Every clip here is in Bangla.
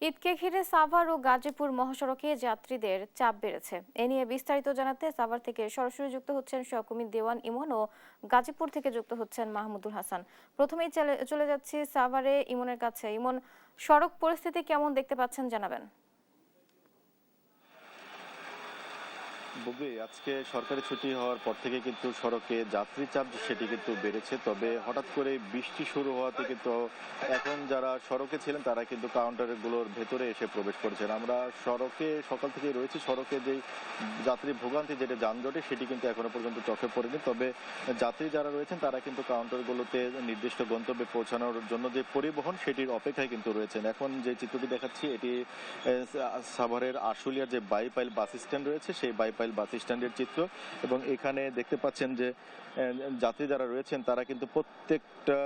ঈদকে ঘিরে সাভার ও গাজীপুর মহাসড়কে যাত্রীদের চাপ বেড়েছে। এ নিয়ে বিস্তারিত জানাতে সাভার থেকে সরাসরি যুক্ত হচ্ছেন সহকর্মী দেওয়ান ইমন ও গাজীপুর থেকে যুক্ত হচ্ছেন মাহমুদুল হাসান। প্রথমেই চলে যাচ্ছি সাভারে ইমনের কাছে। ইমন, সড়ক পরিস্থিতি কেমন দেখতে পাচ্ছেন জানাবেন। বুবলি, আজকে সরকারি ছুটি হওয়ার পর থেকে কিন্তু সড়কে যাত্রী চাপ সেটি কিন্তু বেড়েছে। তবে হঠাৎ করে বৃষ্টি শুরু হওয়াতে কিন্তু এখন যারা সড়কে ছিলেন তারা কিন্তু কাউন্টারগুলোর ভেতরে এসে প্রবেশ করেছেন। আমরা সড়কে সকাল থেকে রয়েছি, সড়কে যেই যাত্রী ভোগান্তি যেটা যানজটে সেটি কিন্তু এখনো পর্যন্ত চোখে পড়েনি। তবে যাত্রী যারা রয়েছেন তারা কিন্তু কাউন্টারগুলোতে নির্দিষ্ট গন্তব্যে পৌঁছানোর জন্য যে পরিবহন সেটির অপেক্ষায় কিন্তু রয়েছেন। এখন যে চিত্রটি দেখাচ্ছি এটি সাভারের আশুলিয়ার যে বাইপাইল বাস স্ট্যান্ড রয়েছে সেই বাইপাইল বাস স্ট্যান্ডের চিত্র। এবং এখানে দেখতে পাচ্ছেন যে যাত্রী যারা রয়েছেন তারা কিন্তু প্রত্যেকটা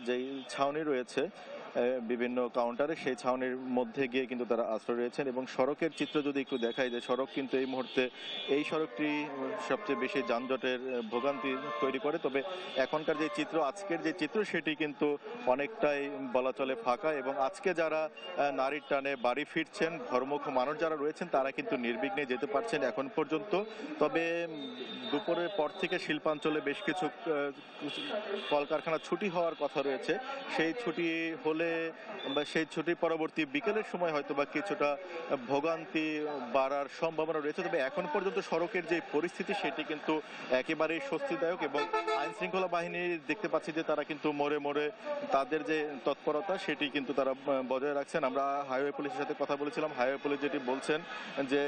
যেই ছাউনি রয়েছে বিভিন্ন কাউন্টারে সেই ছাউনির মধ্যে গিয়ে কিন্তু তারা আশ্রয় রয়েছেন। এবং সড়কের চিত্র যদি একটু দেখাই, যে সড়ক কিন্তু এই মুহূর্তে এই সড়কটি সবচেয়ে বেশি যানজটের ভোগান্তি তৈরি করে। তবে এখনকার যে চিত্র, আজকের যে চিত্র সেটি কিন্তু অনেকটাই বলা চলে ফাঁকা। এবং আজকে যারা নারীর টানে বাড়ি ফিরছেন, ঘরমুখ মানুষ যারা রয়েছেন তারা কিন্তু নির্বিঘ্নে যেতে পারছেন এখন পর্যন্ত। তবে দুপুরের পর থেকে শিল্পাঞ্চলে বেশ কিছু কলকারখানা ছুটি হওয়ার কথা রয়েছে। সেই ছুটি হলে বা সেই ছুটি পরবর্তী বিকেলের সময় হয়তো বা কিছুটা ভোগান্তি বাড়ার সম্ভাবনা রয়েছে। তবে এখন পর্যন্ত সড়কের যে পরিস্থিতি সেটি কিন্তু একেবারেই স্বস্তিদায়ক। এবং আইন শৃঙ্খলা বাহিনী দেখতে পাচ্ছি যে তারা কিন্তু মোড়ে মোড়ে তাদের যে তৎপরতা সেটি কিন্তু তারা বজায় রাখছেন। আমরা হাইওয়ে পুলিশের সাথে কথা বলেছিলাম, হাইওয়ে পুলিশ যেটি বলছেন যে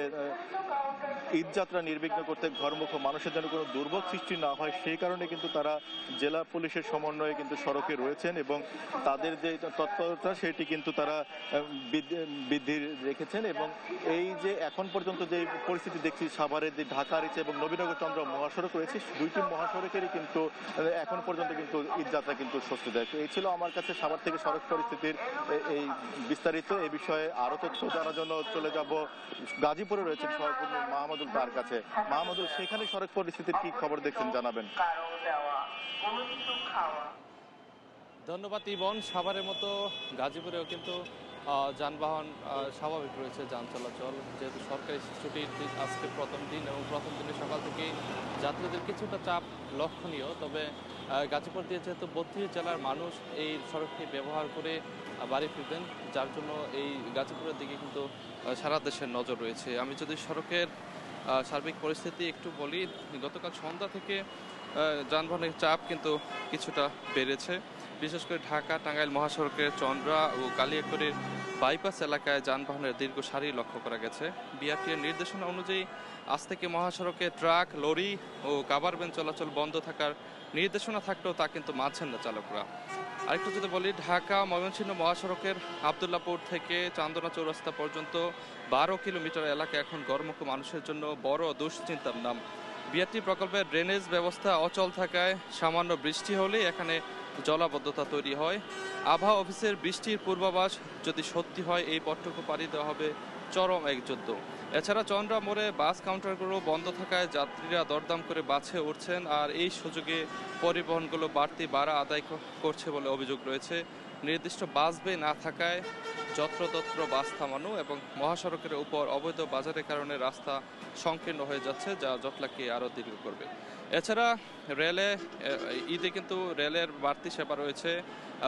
ঈদযাত্রা নির্বিঘ্ন করতে ঘরমুখ মানুষের যেন কোনো দুর্ভোগ সৃষ্টি না হয় সেই কারণে কিন্তু তারা জেলা পুলিশের সমন্বয়ে কিন্তু সড়কে রয়েছেন। এবং তাদের যে তৎপরতা সেটি কিন্তু তারা বৃদ্ধি রেখেছেন। এবং এই যে এখন পর্যন্ত যে পরিস্থিতি দেখছি, সাভারের যে ঢাকা রিচে এবং নবীনগর চন্দ্র মহাসড়ক রয়েছে, দুইটি মহাসড়কেরই কিন্তু এখন পর্যন্ত কিন্তু ঈদযাত্রা কিন্তু স্বস্তিদায়ক। এই ছিল আমার কাছে সাভার থেকে সড়ক পরিস্থিতির এই বিস্তারিত। এই বিষয়ে আরো তথ্য জানার জন্য চলে যাব গাজীপুরে রয়েছেন সহকর্মী মাহমুদুল তার কাছে। মাহমুদুল, সেখানে সড়ক পরিস্থিতির কি খবর দেখছেন জানাবেন। ধন্যবাদ ইবন। সাভারের মতো গাজীপুরেও কিন্তু যানবাহন স্বাভাবিক রয়েছে, যান চলাচল, যেহেতু সরকারি ছুটির দিন আজকে প্রথম দিন এবং প্রথম দিনে সকাল থেকেই যাত্রীদের কিছুটা চাপ লক্ষণীয়। তবে গাজীপুর দিয়ে যেহেতু 32 জেলার মানুষ এই সড়কটি ব্যবহার করে বাড়ি ফিরবেন, যার জন্য এই গাজীপুরের দিকে কিন্তু সারা দেশের নজর রয়েছে। আমি যদি সড়কের সার্বিক পরিস্থিতি একটু বলি, গতকাল সন্ধ্যা থেকে যানবাহনের চাপ কিন্তু কিছুটা বেড়েছে। বিশেষ করে ঢাকা টাঙ্গাইল মহাসড়কের চন্দ্রা ও কালিয়াকৈরের বাইপাস এলাকায় যানবাহনের দীর্ঘ সারি লক্ষ্য করা গেছে। বিআরটিএর নির্দেশনা অনুযায়ী আজ থেকে মহাসড়কে ট্রাক, লরি ও কাভার ভ্যান চলাচল বন্ধ থাকার নির্দেশনা থাকলেও তা কিন্তু মানছেন না চালকরা। আরেকটু যদি বলি, ঢাকা ময়মনসিংহ মহাসড়কের আবদুল্লাপুর থেকে চান্দনা চৌরাস্তা পর্যন্ত 12 কিলোমিটার এলাকা এখন গরমুখ মানুষের জন্য বড় দুশ্চিন্তার নাম। বিআরটি প্রকল্পের ড্রেনেজ ব্যবস্থা অচল থাকায় সামান্য বৃষ্টি হলেই এখানে জলাবদ্ধতা তৈরি হয়। আবহাওয়া অফিসের বৃষ্টির পূর্বাভাস যদি সত্যি হয়, এই পথটুকু পাড়ি দেওয়া হবে চরম এক যুদ্ধ। এছাড়া চন্দ্রা মোড়ে বাস কাউন্টারগুলো বন্ধ থাকায় যাত্রীরা দরদাম করে বাসে উঠছেন, আর এই সুযোগে পরিবহনগুলো বাড়তি ভাড়া আদায় করছে বলে অভিযোগ রয়েছে। নির্দিষ্ট বাস বে না থাকায় যত্রতত্র বাস থামানো এবং মহাসড়কের উপর অবৈধ বাজারের কারণে রাস্তা সংকীর্ণ হয়ে যাচ্ছে, যা জটলাকে আরও দীর্ঘ করবে। এছাড়া রেলে ঈদে কিন্তু রেলের বাড়তি সেবা রয়েছে।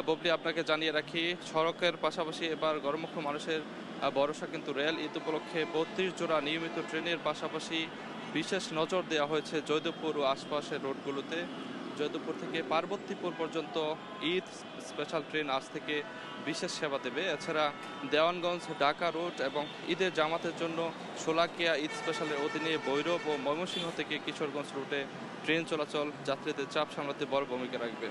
ববলি, আপনাকে জানিয়ে রাখি, সড়কের পাশাপাশি এবার গরমুখ মানুষের ভরসা কিন্তু রেল। ঈদ উপলক্ষে 32 জোড়া নিয়মিত ট্রেনের পাশাপাশি বিশেষ নজর দেওয়া হয়েছে জয়দেবপুর ও আশপাশের রোডগুলোতে। জয়দেবপুর থেকে পার্বতীপুর পর্যন্ত ঈদ স্পেশাল ট্রেন আজ থেকে বিশেষ সেবা দেবে। এছাড়া দেওয়ানগঞ্জ ঢাকা রুট এবং ঈদের জামাতের জন্য শোলাকিয়া ঈদ স্পেশালের অধীনে ভৈরব ও ময়মনসিংহ থেকে কিশোরগঞ্জ রুটে ট্রেন চলাচল যাত্রীদের চাপ সামলাতে বড় ভূমিকা রাখবে।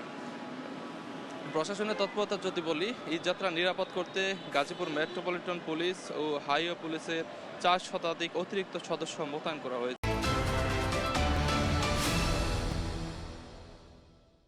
প্রশাসনের তৎপরতা যদি বলি, ঈদযাত্রা নিরাপদ করতে গাজীপুর মেট্রোপলিটন পুলিশ ও হাইওয়ে পুলিশের 4 শতাধিক অতিরিক্ত সদস্য মোতায়েন করা হয়েছে।